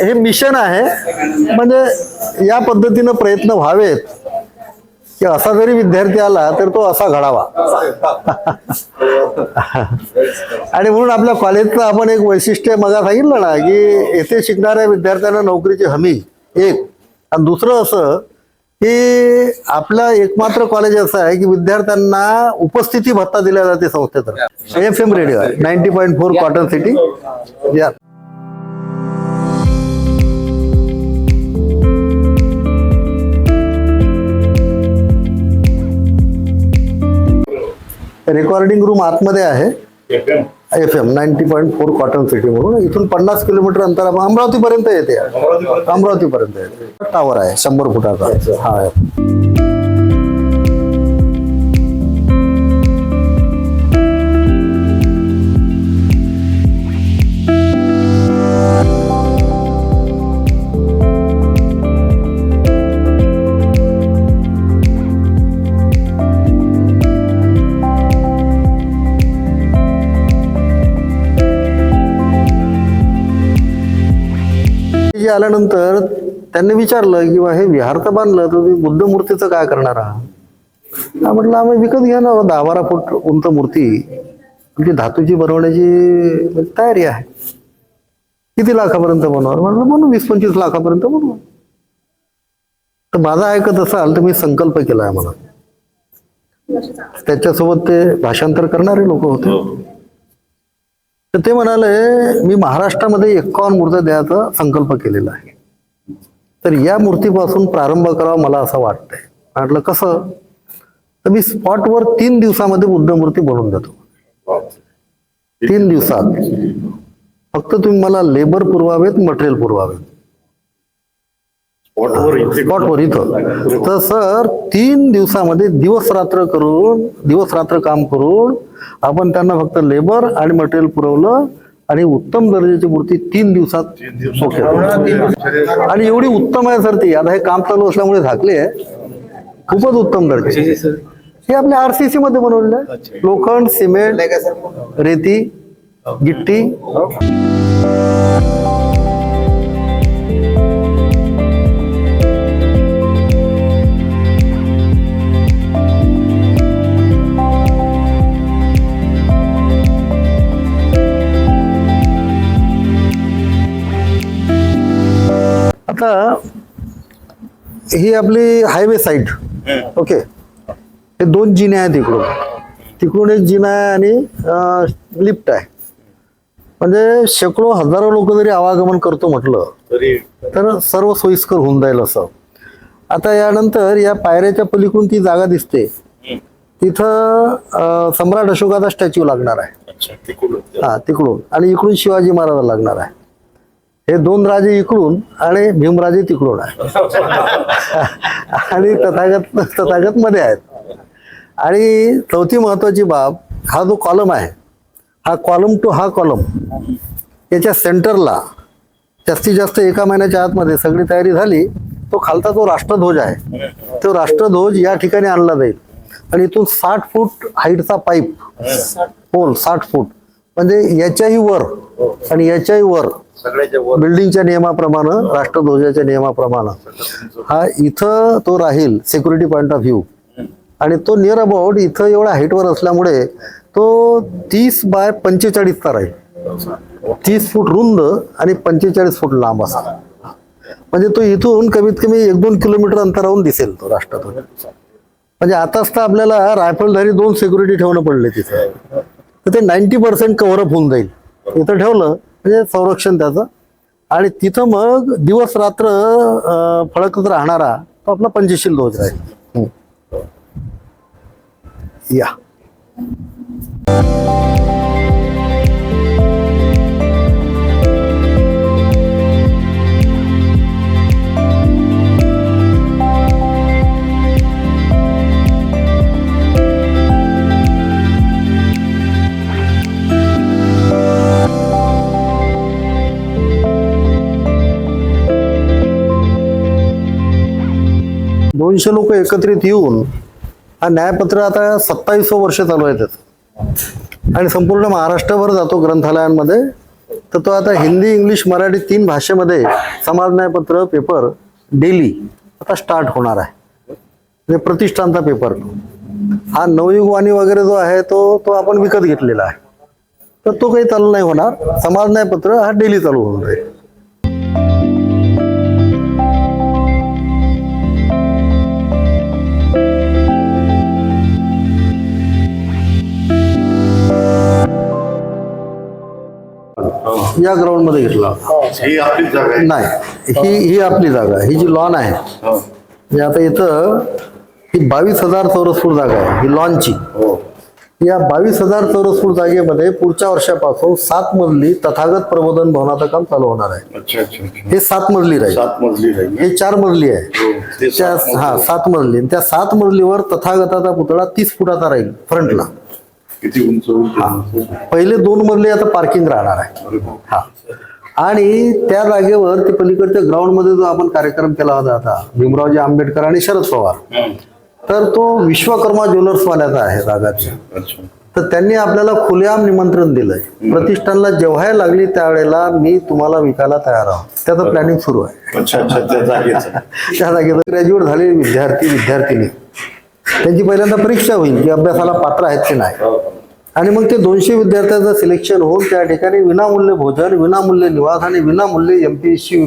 हे मिशन आहे, म्हणजे या पद्धतीनं प्रयत्न व्हावेत की असा जरी विद्यार्थी आला तर तो असा घडावा. आणि म्हणून आपल्या कॉलेजचं आपण एक वैशिष्ट्य मला सांगितलं ना की येथे शिकणाऱ्या विद्यार्थ्यांना नोकरीची हमी एक, आणि दुसरं असं की आपलं एकमात्र कॉलेज असं आहे की विद्यार्थ्यांना उपस्थिती भत्ता दिला जाते संस्थेतर्फे. FM रेडिओ आहे 90.4 कॉटन सिटी. या रेकॉर्डिंग रूम आतमध्ये आहे. FM 90.4 कॉटन सिटी म्हणून इथून 50 किलोमीटर अंतर अमरावतीपर्यंत येते. अमरावतीपर्यंत येते. टावर आहे 100 फुटाचा. हा आल्यानंतर त्यांनी विचारलं की हे विहार तर बांधलं तर तुम्ही बुद्ध मूर्तीचं काय करणार आहात. म्हटलं आम्ही विकत घ्या ना 10-12 फूट उंच मूर्ती, म्हणजे धातूची बनवण्याची तयारी आहे. किती लाखापर्यंत बनवणार. म्हटलं बनवू 20-25 लाखापर्यंत बनवू. तर माझं ऐकत असाल तर मी संकल्प केला आहे मला. त्याच्यासोबत ते भाषांतर करणारे लोक होते. तर ते म्हणाले मी महाराष्ट्रामध्ये 51 मूर्त्या द्यायचा संकल्प केलेला आहे, तर या मूर्तीपासून प्रारंभ करावा मला असं वाटतंय. म्हटलं कसं. तर मी स्पॉटवर 3 दिवसामध्ये बुद्ध मूर्ती बनवून देतो. 3 दिवसात फक्त तुम्ही मला लेबर पुरवावेत, मटेरियल पुरवावेत स्पॉटवर इथं. तर सर 3 दिवसामध्ये दिवस रात्र काम करून आपण त्यांना फक्त लेबर आणि मटेरियल पुरवलं आणि उत्तम दर्जाची मूर्ती 3 दिवसात ओके. आणि एवढी उत्तम आहे सर ती. आता हे काम चालू असल्यामुळे झाकली आहे. खूपच उत्तम दर्जाची. हे आपल्या RCC मध्ये बनवलेलं आहे. लोखंड, सिमेंट, रेती, गिट्टी. आता ही आपली हायवे साईड. ओके. हे 2 जिने आहेत. तिकडून एक जिना आहे आणि लिफ्ट आहे. म्हणजे शेकडो हजारो लोक जरी आवागमन करतो म्हटलं तर सर्व सोयीस्कर होऊन जाईल असं. आता यानंतर या पायऱ्याच्या पलीकडून ती जागा दिसते, तिथं सम्राट अशोकाचा स्टॅच्यू लागणार आहे. हा तिकडून. आणि इकडून शिवाजी महाराज लागणार आहे. हे 2 राजे इकडून आणि भीमराजे तिकडून आहे. आणि तथागत मध्ये आहेत. आणि चौथी महत्वाची बाब, हा जो कॉलम आहे, हा कॉलम टू हा कॉलम, याच्या सेंटरला जास्तीत जास्त 1 महिन्याच्या आतमध्ये सगळी तयारी झाली. तो खालचा जो राष्ट्रध्वज आहे, तो राष्ट्रध्वज या ठिकाणी आणला जाईल. आणि इथून 60 फूट हाईटचा पाईप पोल, 60 फूट, म्हणजे याच्याही वर आणि याच्याही वर बिल्डिंगच्या नियमाप्रमाणे, राष्ट्रध्वजाच्या नियमाप्रमाणे हा इथं तो राहील सिक्युरिटी पॉइंट ऑफ व्ह्यू. आणि तो नियर अबाउट इथं एवढा हाईटवर असल्यामुळे तो 30 बाय 45चा राहील. 30 फूट रुंद आणि 45 फूट लांब असा. म्हणजे तो इथून कमीत कमी 1-2 किलोमीटर अंतरावरून दिसेल तो राष्ट्रध्वज. म्हणजे आताच तर आपल्याला रायफलधारी 2 सिक्युरिटी ठेवणं पडले तिथे. तर ते 90% कव्हरअप होऊन जाईल इथं ठेवलं म्हणजे संरक्षण त्याचं. आणि तिथं मग दिवस रात्र फळकत राहणारा तो आपला पंचशील ध्वज राहील. या 200 लोक एकत्रित येऊन हा न्यायपत्र आता 27वं वर्ष चालू आहे त्याचं. आणि संपूर्ण महाराष्ट्रभर जातो ग्रंथालयांमध्ये तर तो आता हिंदी, इंग्लिश, मराठी 3 भाषेमध्ये समाज न्यायपत्र पेपर डेली आता स्टार्ट होणार आहे. म्हणजे प्रतिष्ठानचा पेपर. हा नवयुगवाणी वगैरे जो आहे तो आपण विकत घेतलेला आहे. तर तो काही चालू नाही होणार. समाज न्यायपत्र हा डेली चालू होणार आहे. या ग्राउंड मध्ये घेतला. ही आपली जागा आहे. नाही, ही आपली जागा आहे. ही जी लॉन आहे, म्हणजे आता इथं ही 22,000 चौरस फूट जागा आहे ही लॉनची. या 22,000 चौरस फूट जागेमध्ये पुढच्या वर्षापासून 7 मजली तथागत प्रबोधन भवनाचं काम चालू होणार आहे. अच्छा अच्छा अच्छा. हे 7 मजली राहील. 7 मजली राहील. हे 4 मजली आहे. ते त्या 7 मजली. त्या 7 मजलीवर तथागताचा पुतळा 30 फुटाचा राहील फ्रंटला. किती उंच होईल? पहिले 2 मजले आता पार्किंग राहणार आहे. हा, आणि त्या जागेवर ते पलीकडच्या ग्राउंड मध्ये जो आपण कार्यक्रम केला होता आता भीमरावजी आंबेडकर आणि शरद पवार, तर तो विश्वकर्मा ज्वेलर्स वाल्याचा आहे जागाची. तर त्यांनी आपल्याला खुलेआम निमंत्रण दिलंय. प्रतिष्ठानला जेव्हा लागली त्यावेळेला मी तुम्हाला विकायला तयार आहोत. त्याचं प्लॅनिंग सुरू आहे. अच्छा अच्छा. त्या जागेचं ग्रॅज्युएट झालेले विद्यार्थी त्यांची पहिल्यांदा परीक्षा होईल की अभ्यासाला पात्र आहेत की नाही. आणि मग ते 200 विद्यार्थ्यांचं सिलेक्शन होऊन त्या ठिकाणी विनामूल्य भोजन, विनामूल्य निवास आणि विनामूल्य MPSC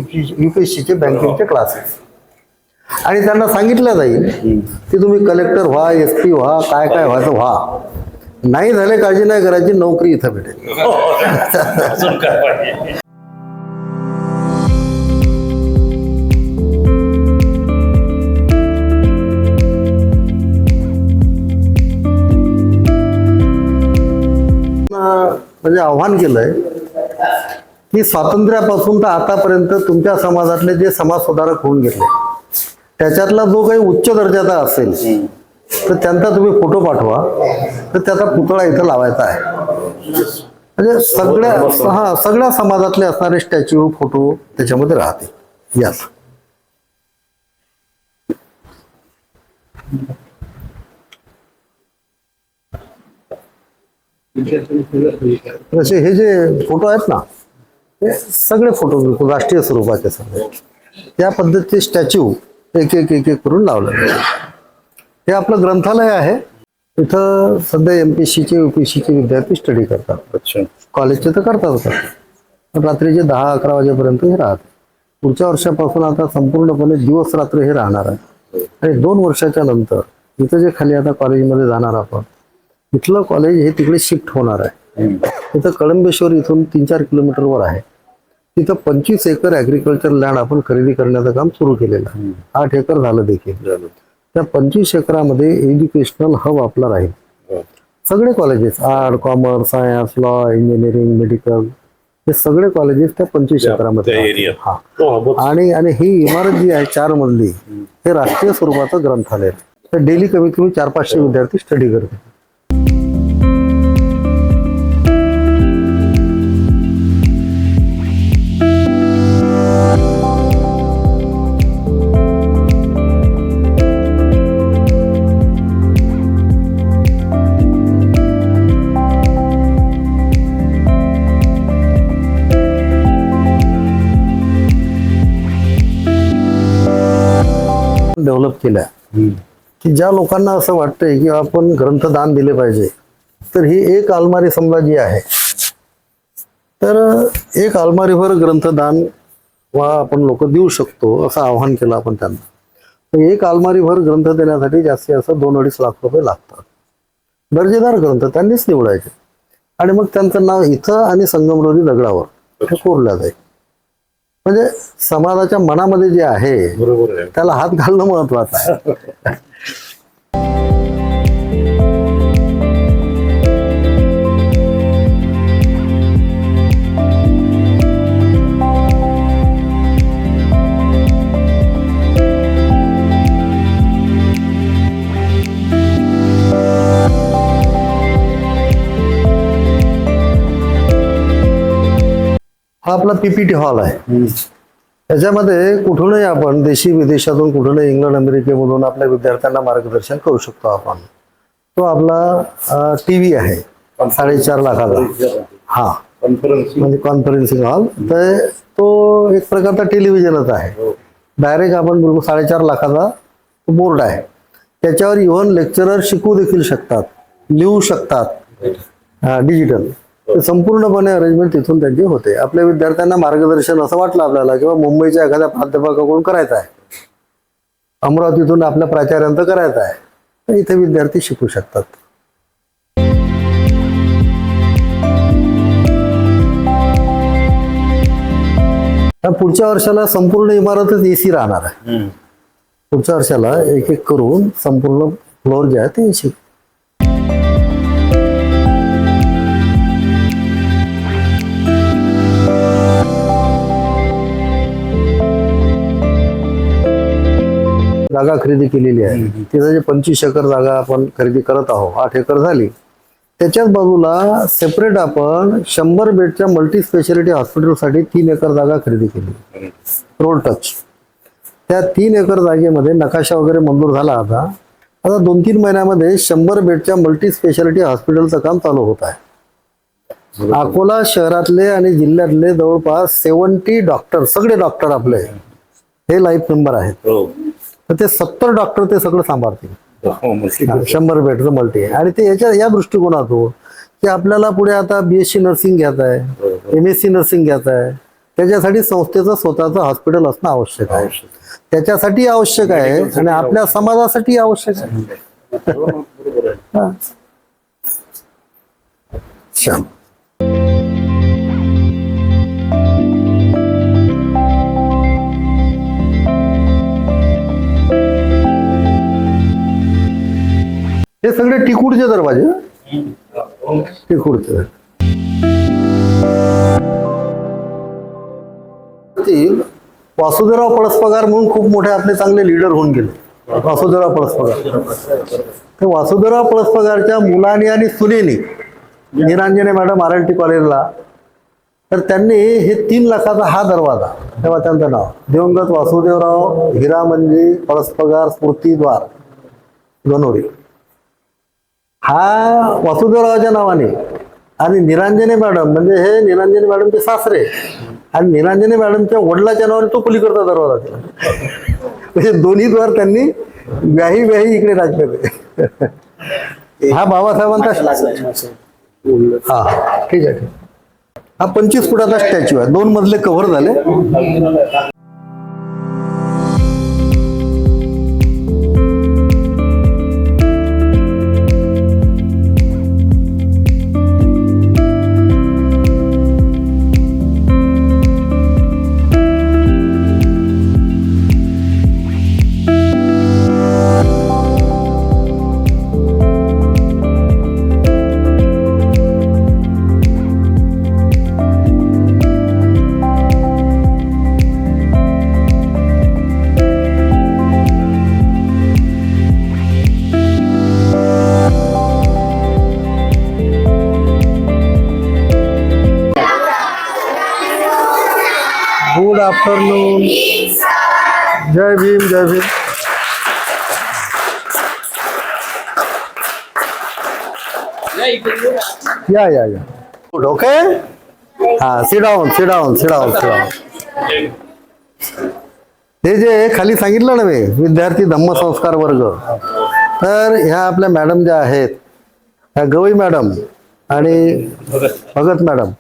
UPSCचे बँकिंगचे क्लासेस. आणि त्यांना सांगितलं जाईल की तुम्ही कलेक्टर व्हा, SP व्हा, काय काय व्हायचं व्हा. नाही झाले काळजी नाही करायची, नोकरी इथं भेटेल. म्हणजे आव्हान केलंय की स्वातंत्र्यापासून तर आतापर्यंत तुमच्या समाजातले जे समाज सुधारक होऊन गेले त्याच्यातला जो काही उच्च दर्जाचा असेल तर त्यांचा तुम्ही फोटो पाठवा, तर त्याचा पुतळा इथं लावायचा आहे. म्हणजे सगळ्या समाजातले असणारे स्टॅच्यू, फोटो त्याच्यामध्ये राहते. यास हे जे फोटो आहेत ना, हे सगळे फोटो राष्ट्रीय स्वरूपाचे सगळे त्या पद्धतीचे स्टॅच्यू एक एक एक एक करून लावलं. हे आपलं ग्रंथालय आहे. इथं सध्या MPSCचे UPSCचे विद्यार्थी स्टडी करतात. अच्छा. कॉलेजचे तर करतात, रात्रीचे 10-11 वाजेपर्यंत हे राहते. पुढच्या वर्षापासून आता संपूर्णपणे दिवस रात्र हे राहणार आहे. आणि 2 वर्षाच्या नंतर इथं जे खाली आता कॉलेजमध्ये जाणार आपण, इथलं कॉलेज हे तिकडे शिफ्ट होणार आहे. इथं कळंबेश्वर इथून 3-4 किलोमीटरवर आहे. तिथं 25 एकर ॲग्रिकल्चर लँड आपण खरेदी करण्याचं काम सुरू केलेलं आहे. 8 एकर झालं देखील. त्या 25 एकरामध्ये एज्युकेशनल हब आपला राहील. सगळे colleges, art, commerce, science, law, engineering, medical, हे सगळे कॉलेजेस त्या 25 एकरामध्ये. हा, आणि ही इमारत जी आहे 4 मजली, हे राष्ट्रीय स्वरूपाचं ग्रंथालय. तर डेली कमीत कमी 400-500 विद्यार्थी स्टडी करतात. डेव्हलप केल्या की ज्या लोकांना असं वाटतंय की आपण ग्रंथदान दिले पाहिजे, तर ही एक अलमारी समजा जी आहे, तर एक अलमारीभर ग्रंथदान आपण लोक देऊ शकतो असं आवाहन केलं आपण त्यांना. तर एक अलमारीभर ग्रंथ देण्यासाठी जास्तीत जास्त 2-2.5 लाख रुपये लागतात. दर्जेदार ग्रंथ त्यांनीच निवडायचे आणि मग त्यांचं नाव इथं आणि संगमरवरी दगडावर हे कोरलं जाईल. म्हणजे समाजाच्या मनामध्ये जे आहे बरोबर आहे, त्याला हात घालणं महत्वाचं आहे. हा आपला PPT हॉल आहे. त्याच्यामध्ये कुठूनही आपण देशी विदेशातून कुठूनही इंग्लंड अमेरिकेमधून आपल्या विद्यार्थ्यांना मार्गदर्शन करू शकतो आपण. तो आपला TV आहे 4.5 लाखाचा. हा, म्हणजे कॉन्फरन्सिंग हॉल. तर तो एक प्रकारचा टेलिव्हिजनच आहे. डायरेक्ट आपण बिलकुल 4.5 लाखाचा बोर्ड आहे. त्याच्यावर इव्हन लेक्चरर शिकवू देखील शकतात, लिहू शकतात डिजिटल. ते संपूर्णपणे अरेंजमेंट तिथून त्यांची होते. आपल्या विद्यार्थ्यांना मार्गदर्शन असं वाटलं आपल्याला किंवा मुंबईच्या एखाद्या प्राध्यापकाकडून करायचं आहे, अमरावतीतून आपल्या प्राचार्यांचं करायचं आहे, तर इथे विद्यार्थी शिकू शकतात. पुढच्या वर्षाला संपूर्ण इमारतच एसी राहणार आहे. पुढच्या वर्षाला एक एक करून संपूर्ण फ्लोर जे आहे ते एसी. जागा खरेदी केलेली आहे. तिथं जे 25 एकर जागा आपण खरेदी करत आहोत, 8 एकर झाली. त्याच्याच बाजूला सेपरेट आपण 100 बेडच्या मल्टी स्पेशालिटी हॉस्पिटलसाठी 3 एकर जागा खरेदी केली, रोड टच. त्या 3 एकर जागेमध्ये नकाशा वगैरे मंजूर झाला. आता 2-3 महिन्यामध्ये 100 बेडच्या मल्टी स्पेशालिटी हॉस्पिटलचं काम चालू होत आहे. अकोला शहरातले आणि जिल्ह्यातले जवळपास 70 डॉक्टर, सगळे डॉक्टर आपले हे लाईफ मेंबर आहेत. तर ते 70 डॉक्टर ते सगळं सांभाळतील. 100 बेडचं मल्टी. आणि ते या दृष्टिकोनातून की आपल्याला पुढे आता BSc नर्सिंग घ्यायचं आहे, MSc नर्सिंग घ्यायचं आहे, त्याच्यासाठी संस्थेचं स्वतःचं हॉस्पिटल असणं आवश्यक आहे. त्याच्यासाठी आवश्यक आहे आणि आपल्या समाजासाठी आवश्यक आहे. हे सगळे टिकूडचे दरवाजे, टिकूडचे. वासुदेवराव पळसपगार म्हणून खूप मोठे आपले चांगले लीडर होऊन गेले. वासुदेवराव पळसपगार. ते वासुदेवराव पळसपगारच्या मुलांनी आणि सुनेनी निरांजने मॅडम RLT कॉलेजला, तर त्यांनी हे 3 लाखाचा हा दरवाजा, तेव्हा त्यांचं नाव दिवंगत वासुदेवराव हिरामंजी पळसपगार स्मृतिद्वार गणोरी, हा वासुदेवरावाच्या नावाने. आणि निरांजने मॅडम म्हणजे हे निरांजने मॅडमचे सासरे आणि निरांजने मॅडमच्या वडिलाच्या नावाने तो पलीकडचा दरवाजा दिला. म्हणजे दोन्ही द्वार त्यांनी व्याही इकडे टाकले. हा बाबासाहेबांचा, हा ठीक आहे. हा 25 फुटाचा स्टॅच्यू आहे. 2 मजले कव्हर झाले. Good afternoon. जय भीम, जय भीम. या गुड. ओके. हा, सिट डाऊन. हे जे खाली सांगितलं ना मी, विद्यार्थी धम्मसंस्कार वर्ग, तर ह्या आपल्या मॅडम ज्या आहेत, ह्या गवई मॅडम आणि भगत मॅडम,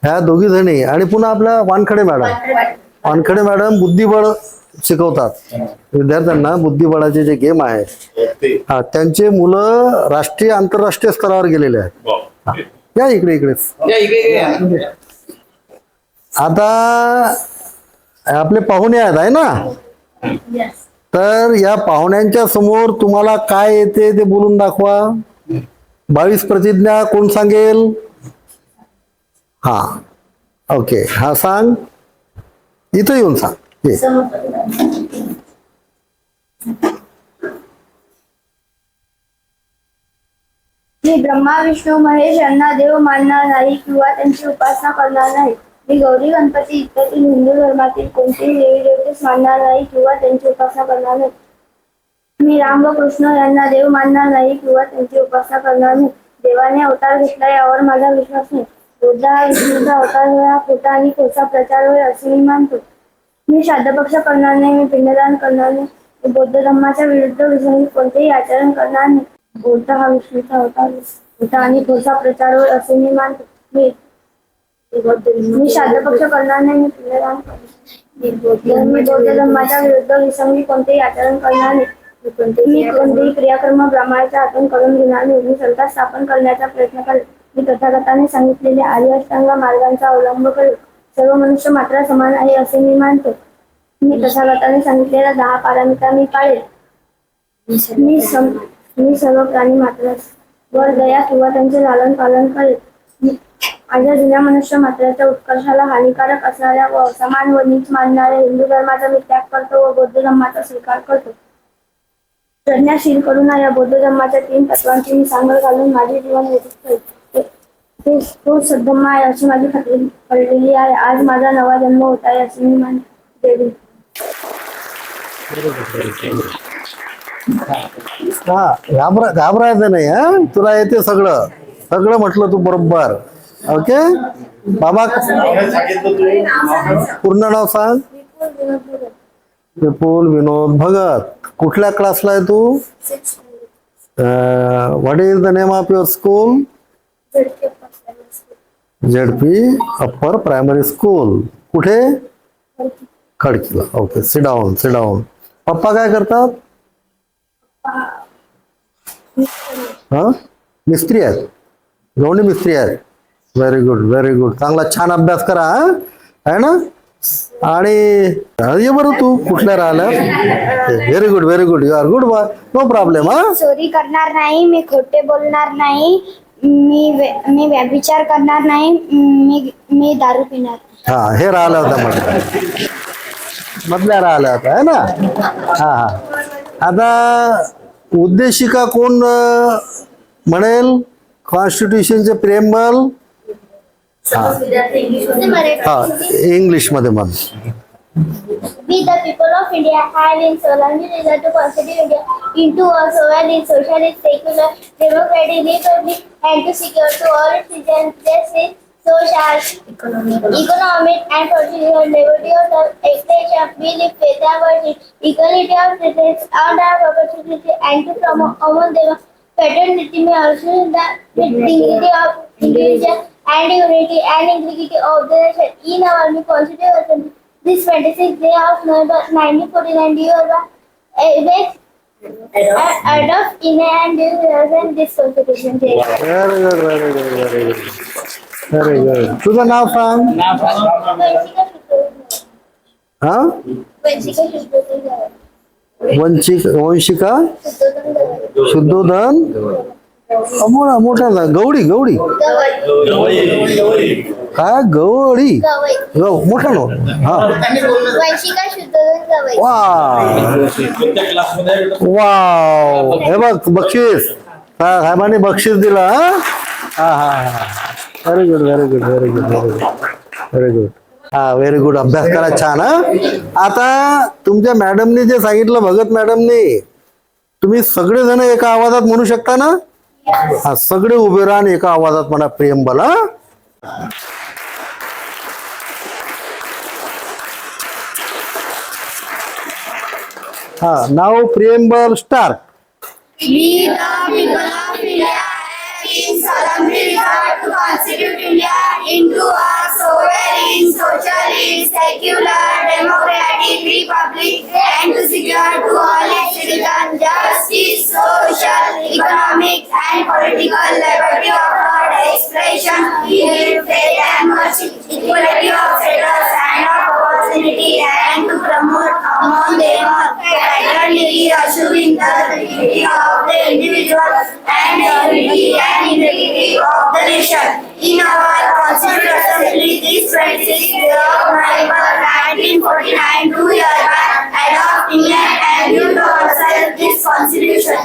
ह्या दोघी जणी, आणि पुन्हा आपल्या वानखडे मॅडम बुद्धिबळ शिकवतात विद्यार्थ्यांना. बुद्धिबळाचे जे गेम आहेत, हा, त्यांचे मुलं राष्ट्रीय आंतरराष्ट्रीय स्तरावर गेलेले आहेत. या इकडे. आता आपले पाहुणे आहेत आहे ना, तर या पाहुण्यांच्या समोर तुम्हाला काय येते ते बोलून दाखवा. 22 प्रतिज्ञा कोण सांगेल? हा, ओके. हा सांग, इथं येऊन सांग. मी ब्रह्मा विष्णू महेश यांना देव मानणार नाही किंवा त्यांची उपासना करणार नाही. मी गौरी गणपती इत्यादी हिंदू धर्मातील कोणतेही देवी देवतेस मानणार नाही किंवा त्यांची उपासना करणार नाही. मी राम व कृष्ण यांना देव मानणार नाही किंवा त्यांची उपासना करणार नाही. देवाने अवतार घेतला यावर माझा विश्वास नाही. बुद्ध हा विष्णूचा अवतार होय, हा खोटा आणि खोचा प्रचार होय असे मी मानतो. मी श्राद्धपक्ष करणार नाही, मी पिंडदान करणार नाही, मी बौद्ध धर्माच्या विरुद्ध विसंगत कोणतेही आचरण करणार नाही. बुद्ध हा विष्णूचा अवतार होय, खोटा आणि खोचा प्रचार होय असे मी मानतो. मी श्राद्धपक्ष करणार नाही, मी पिंडदान करणार नाही, मी बौद्ध धर्माच्या विरुद्ध विसंगत कोणतेही आचरण करणार नाही. मी कोणतेही क्रियाकर्म ब्राह्मणाच्या हातून करून घेणार नाही. मी संस्था स्थापन करण्याचा प्रयत्न करेल. मी तथागताने सांगितलेल्या आर्य अष्टांग मार्गांचा अवलंब करेल. सर्व मनुष्य मात्र समान आहे असे मी मानतो. मी तथागताने सांगितलेल्या 10 पारमिता मी पाळेल. मी सर्व प्राणी मात्र वर दया किंवा त्यांचे लालन पालन करेल. माझ्या जुन्या मनुष्य मात्राच्या उत्कर्षाला हानिकारक असणाऱ्या व असमान व नीच मानणाऱ्या हिंदू धर्माचा मी त्याग करतो व बौद्ध धर्माचा स्वीकार करतो. प्रज्ञाशील करून या बौद्ध धर्माच्या 3 तत्वांची मी सांगड घालून माझे जीवन व्यतीत करेल. तो सद्धम्म आहे अशी माझी खात्री पडलेली आहे. आज माझा नवा जन्म होत आहे असे मी मानते. हा घाबरायचं नाही. हा तुला येते सगळं सगळं म्हटलं तू बरोबर. ओके बाबा पूर्ण नाव सांग. विपुल विनोद भगत. कुठल्या क्लासला आहे तू? What is the name of your school? ZP upper primary school. कुठे? खडकीला. Okay sit down sit down. पप्पा काय करतात? हा मिस्त्री आहेत. दोन्ही मिस्त्री आहेत. Very good very good. चांगला छान अभ्यास करा. हा आहे ना. आणि ये बरं तू कुठल्या राहिला? Very good you are good boy. No problem. हा चोरी करणार नाही, मी खोटे बोलणार नाही, मी व्यभिचार करणार नाही, मी दारू पिणार. हा हे राहिला होता मधल्या राहिला होता आहे ना. हा आता उद्देशिका कोण म्हणेल? कॉन्स्टिट्यूशनचे प्रेमबल. हा इंग्लिश मध्ये म्हण. We the people of India have in solemnly resolved to constitute India into a sovereign, socialist, secular, democratic republic and to secure to all its citizens justice, social, economic and political liberty of expression, belief, faith and worship, equality of citizens and our opportunity and to promote among them fraternity may also the dignity of individual and unity and integrity of the nation. In our constitution, this 26th day of November 1949, you are adopt in and represent this constitution. Very good. तुझं नाव सांग. हा वंशिका शुद्धोधन मोठा गवडी काय गवळी मोठा no. हा वा हे बघ बक्षीस साहेबांनी बक्षीस दिलं. हा व्हेरी गुड. हा व्हेरी गुड. अभ्यास करा छान. हा आता तुमच्या मॅडमनी जे सांगितलं भगत मॅडमनी, तुम्ही सगळेजण एका आवाजात म्हणू शकता ना. हा सगळे उभे राहा आणि एका आवाजात म्हणा प्रेमबल. हा नाव preamble start. We the people of India in solemnly resolve to constitute India into a sovereign, socialist, secular, democratic republic and to secure to all its citizens justice, social, economic and political liberty of thought, expression, belief, faith and worship, equality of status and of opportunity and to promote among them fraternity, assuring the dignity of the individual and the unity and integrity of the nation. In our Constituent Assembly, this 26th day of November 1949, do hereby adopt England and you to ourselves this Constitution.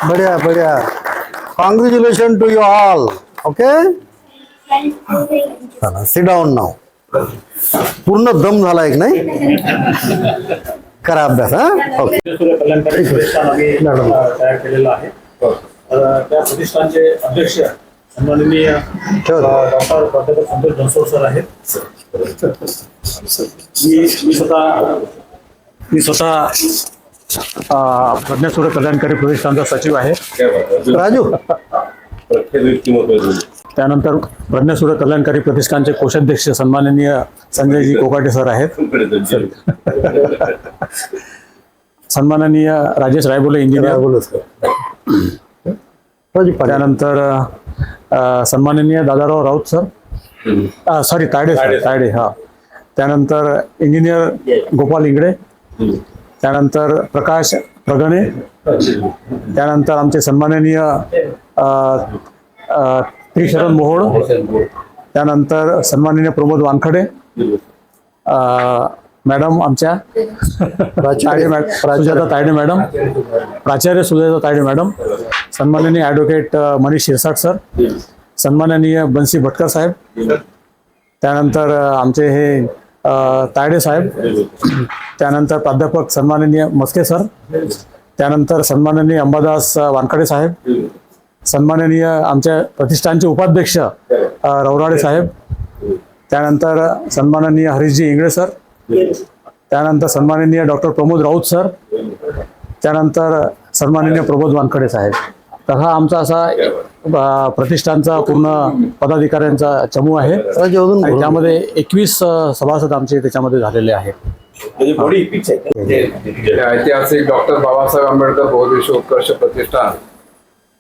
बढ़िया. Congratulations to you all. Okay. चला sit down नाव. पूर्ण दम झाला एक नाही. करा अभ्यास. हा ओके. कल्याणकारी प्रतिष्ठान आम्ही तयार केलेलं आहे. त्या प्रतिष्ठानचे अध्यक्ष सन्माननीय ठेव. डॉक्टर प्राध्यापक संतोष बनसोड सर आहेत. मी स्वतः प्रज्ञासूर्य कल्याणकारी प्रतिष्ठानचा सचिव आहे. राजू त्यानंतर प्रज्ञासूर्य कल्याणकारी प्रतिष्ठानचे कोषाध्यक्ष सन्माननीय संजयजी कोकाटे सर आहेत. सन्माननीय राजेश रायबोले इंजिनियर. बोलत राजू पाटील. त्यानंतर सन्माननीय दादाराव राऊत सर, सॉरी तायडे हा. त्यानंतर इंजिनियर गोपाल इंगडे. त्यानंतर प्रकाश प्रगणे. त्यानंतर आमचे सन्माननीय त्रिशरण मोहोळ. त्यानंतर सन्माननीय प्रमोद वानखडे मॅडम, आमच्या सुजाता तायडे मॅडम, प्राचार्य सुजाता तायडे मॅडम, सन्माननीय ॲडव्होकेट मनीष शिरसाट सर, सन्माननीय बन्सी भटकर साहेब, त्यानंतर आमचे हे तायडे साहेब, त्यानंतर प्राध्यापक सन्माननीय मस्के सर, त्यानंतर सन्माननीय अंबादास वानखडे साहेब, सन्माननीय आमच्या प्रतिष्ठानचे उपाध्यक्ष रवराडे साहेब, त्यानंतर सन्माननीय हरीशजी इंगळे सर, त्यानंतर सन्माननीय डॉक्टर प्रमोद राऊत सर, त्यानंतर सन्माननीय प्रमोद वानखडे साहेब. तर हा आमचा असा प्रतिष्ठानचा पूर्ण पदाधिकाऱ्यांचा चमू आहे. राजू अजून आणि बोल. त्यामध्ये 21 सभासद आमचे त्याच्यामध्ये झालेले आहेत. ऐतिहासिक डॉक्टर बाबासाहेब आंबेडकर बहुउद्देशीय उत्कर्ष प्रतिष्ठान,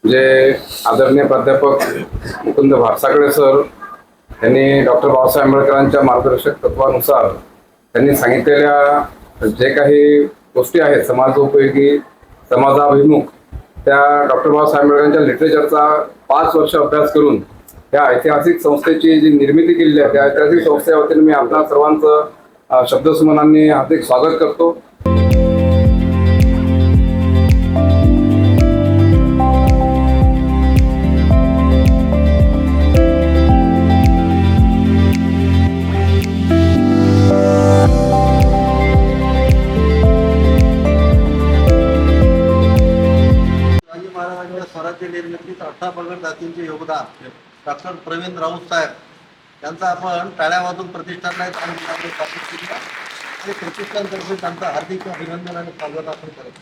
जे आदरणीय प्राध्यापक मुकुंद भाटसाकडे सर यांनी डॉक्टर बाबासाहेब आंबेडकरांच्या मार्गदर्शक तत्वानुसार त्यांनी सांगितलेल्या जे काही गोष्टी आहेत समाजोपयोगी, समाजाभिमुख, त्या डॉक्टर बाबासाहेब आंबेडकरांच्या लिटरेचरचा 5 वर्ष अभ्यास करून त्या ऐतिहासिक संस्थेची जी निर्मिती केलेली आहे, त्या ऐतिहासिक संस्थेच्या वतीने मी आपल्या सर्वांचं शब्दसुमनांनी हार्दिक स्वागत करतो. शिवाजी महाराजांच्या स्वराज्य निर्मितीत 18 पगड जातींचे योगदान डॉक्टर प्रवीण राऊत साहेब यांचा आपण टाळ्या वाजून प्रतिष्ठानला स्थापित केली आणि प्रतिष्ठानतर्फे त्यांचं हार्दिक अभिनंदन आणि स्वागत आपण करतो.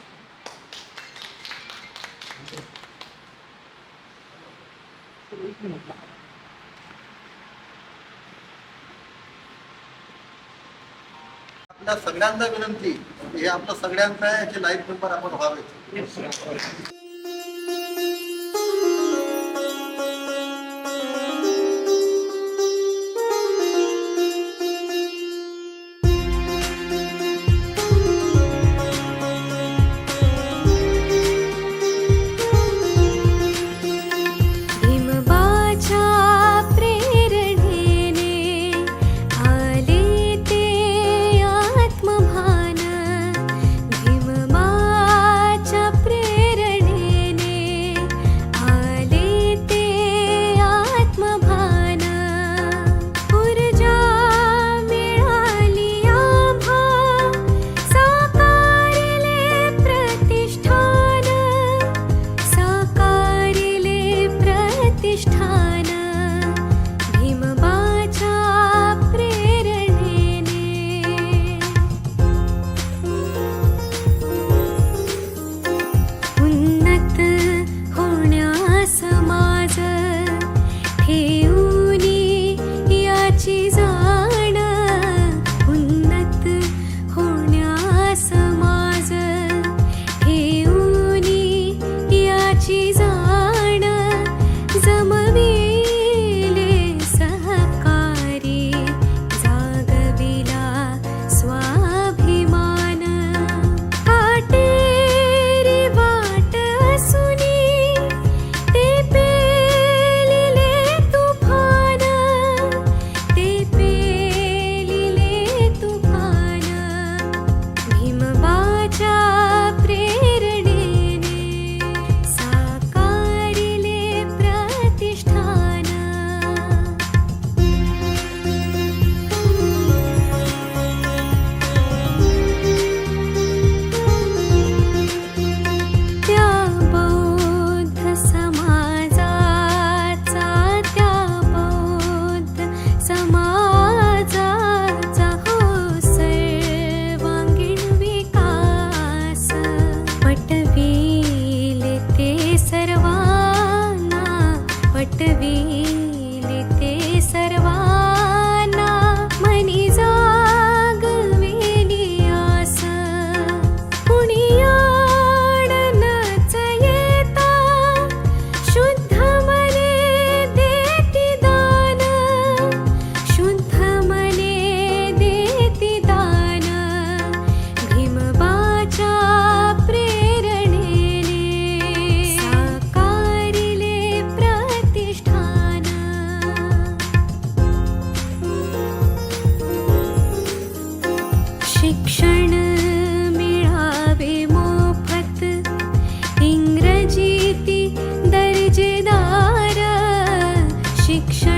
आपल्या सगळ्यांना विनंती, हे आपलं सगळ्यांचं आहे, याचे लाईव्ह मेंबर आपण व्हावे. भीमबाच्या प्रेरणेने शिक्षण